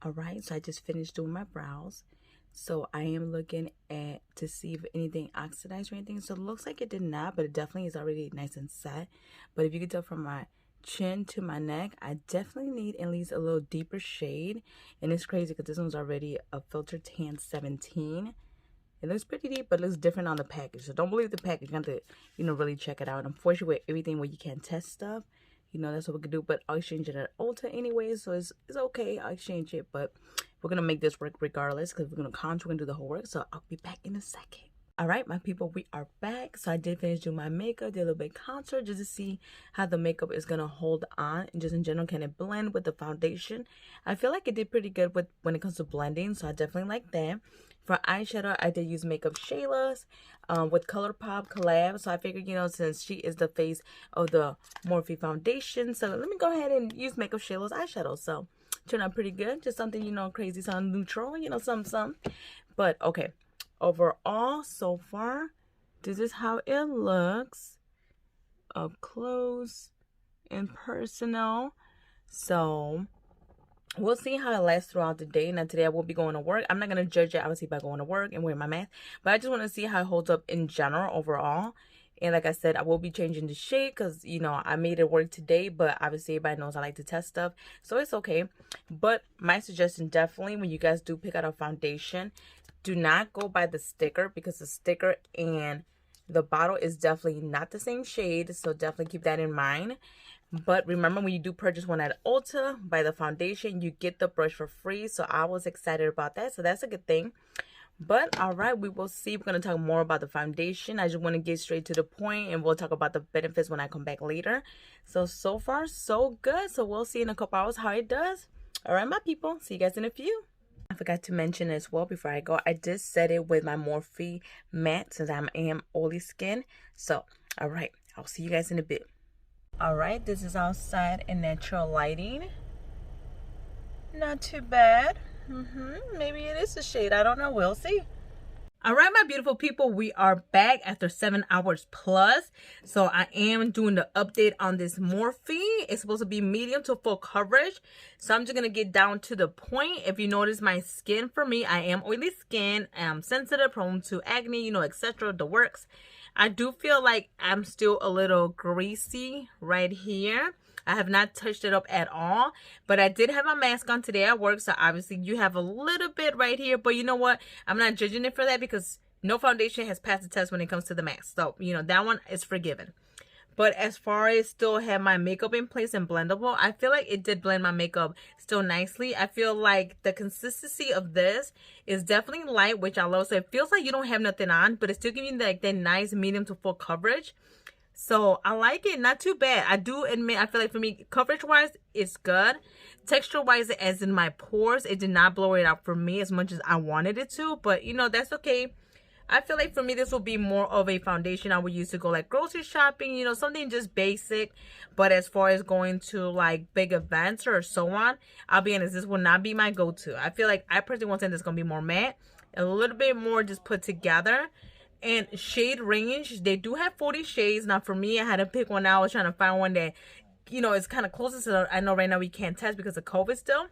All right, so I just finished doing my brows. So I am looking at to see if anything oxidized or anything. So it looks like it did not, but it definitely is already nice and set. But if you can tell from my chin to my neck, I definitely need at least a little deeper shade. And it's crazy because this one's already a filter tan 17. It looks pretty deep, but it looks different on the package. So don't believe the package. You have to, really check it out. Unfortunately, with everything where you can't test stuff, that's what we could do. But I'll exchange it at Ulta anyway, so it's okay. I'll exchange it, but we're gonna make this work regardless because we're gonna contour and do the whole work. So I'll be back in a second. All right, my people, we are back. So I did finish doing my makeup, did a little bit contour just to see how the makeup is gonna hold on, and just in general, can it blend with the foundation? I feel like it did pretty good when it comes to blending, so I definitely like that. For eyeshadow, I did use Makeup Shayla's with ColourPop collab. So I figured, since she is the face of the Morphe foundation, so let me go ahead and use Makeup Shayla's eyeshadow. So turned out pretty good. Just something, crazy, something neutral, some. But okay, overall, so far, this is how it looks up close and personal. So we'll see how it lasts throughout the day. Now, today I will be going to work. I'm not going to judge it, obviously, by going to work and wearing my mask. But I just want to see how it holds up in general overall. And like I said, I will be changing the shade because, I made it work today. But obviously, everybody knows I like to test stuff. So it's okay. But my suggestion, definitely, when you guys do pick out a foundation, do not go by the sticker. Because the sticker and the bottle is definitely not the same shade. So definitely keep that in mind. But remember, when you do purchase one at Ulta, by the foundation, you get the brush for free. So I was excited about that. So that's a good thing. But all right, we will see. We're going to talk more about the foundation. I just want to get straight to the point, and we'll talk about the benefits when I come back later. So far, so good. So we'll see in a couple hours how it does. All right, my people. See you guys in a few. I forgot to mention as well before I go, I did set it with my Morphe matte since I am oily skin. So, all right, I'll see you guys in a bit. All right, this is outside in natural lighting. Not too bad. Maybe it is a shade. I don't know. We'll see. All right, my beautiful people, we are back after 7 hours plus. So I am doing the update on this Morphe. It's supposed to be medium to full coverage. So I'm just going to get down to the point. If you notice my skin, for me, I am oily skin. I'm sensitive, prone to acne, etc. The works. I do feel like I'm still a little greasy right here. I have not touched it up at all, but I did have my mask on today at work, so obviously you have a little bit right here, but you know what? I'm not judging it for that because no foundation has passed the test when it comes to the mask. So, that one is forgiven. But as far as still have my makeup in place and blendable, I feel like it did blend my makeup still nicely. I feel like the consistency of this is definitely light, which I love. So it feels like you don't have nothing on, but it's still giving you like that nice medium to full coverage. So I like it. Not too bad. I do admit, I feel like for me, coverage-wise, it's good. Texture-wise, as in my pores, it did not blow it out for me as much as I wanted it to. But, that's okay. I feel like for me, this will be more of a foundation I would use to go like grocery shopping, something just basic. But as far as going to like big events or so on, I'll be honest, this will not be my go-to. I feel like I personally want something that's going to be more matte, a little bit more just put together. And shade range, they do have 40 shades. Now for me, I had to pick one out. I was trying to find one that, is kind of closest to I know right now we can't test because of COVID still.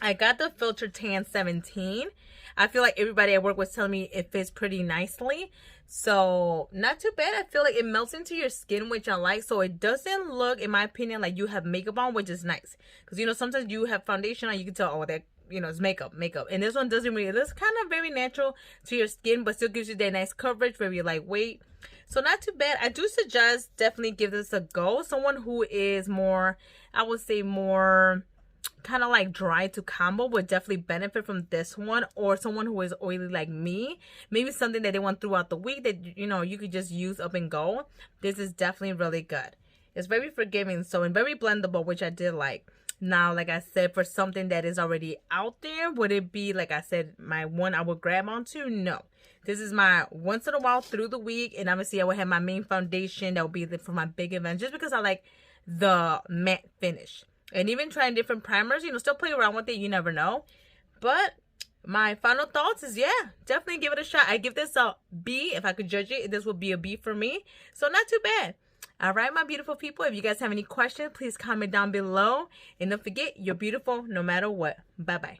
I got the filter tan 17. I feel like everybody at work was telling me it fits pretty nicely. So not too bad. I feel like it melts into your skin, which I like. So it doesn't look, in my opinion, like you have makeup on, which is nice. Because, sometimes you have foundation on, you can tell, oh, that, it's makeup. And this one doesn't really, it looks kind of very natural to your skin, but still gives you that nice coverage, very lightweight. So not too bad. I do suggest definitely give this a go. Someone who is more, I would say more kind of like dry to combo would definitely benefit from this one, or someone who is oily like me, maybe something that they want throughout the week that you could just use up and go. This is definitely really good. It's very forgiving, so, and very blendable, which I did like. Now, like I said, for something that is already out there, would it be, like I said, my one I would grab onto? No. This is my once in a while through the week, and obviously I would have my main foundation that would be for my big event, just because I like the matte finish. And even trying different primers, still play around with it, you never know. But my final thoughts is, yeah, definitely give it a shot. I give this a B. If I could judge it, this would be a B for me. So not too bad. All right, my beautiful people, if you guys have any questions, please comment down below. And don't forget, you're beautiful no matter what. Bye-bye.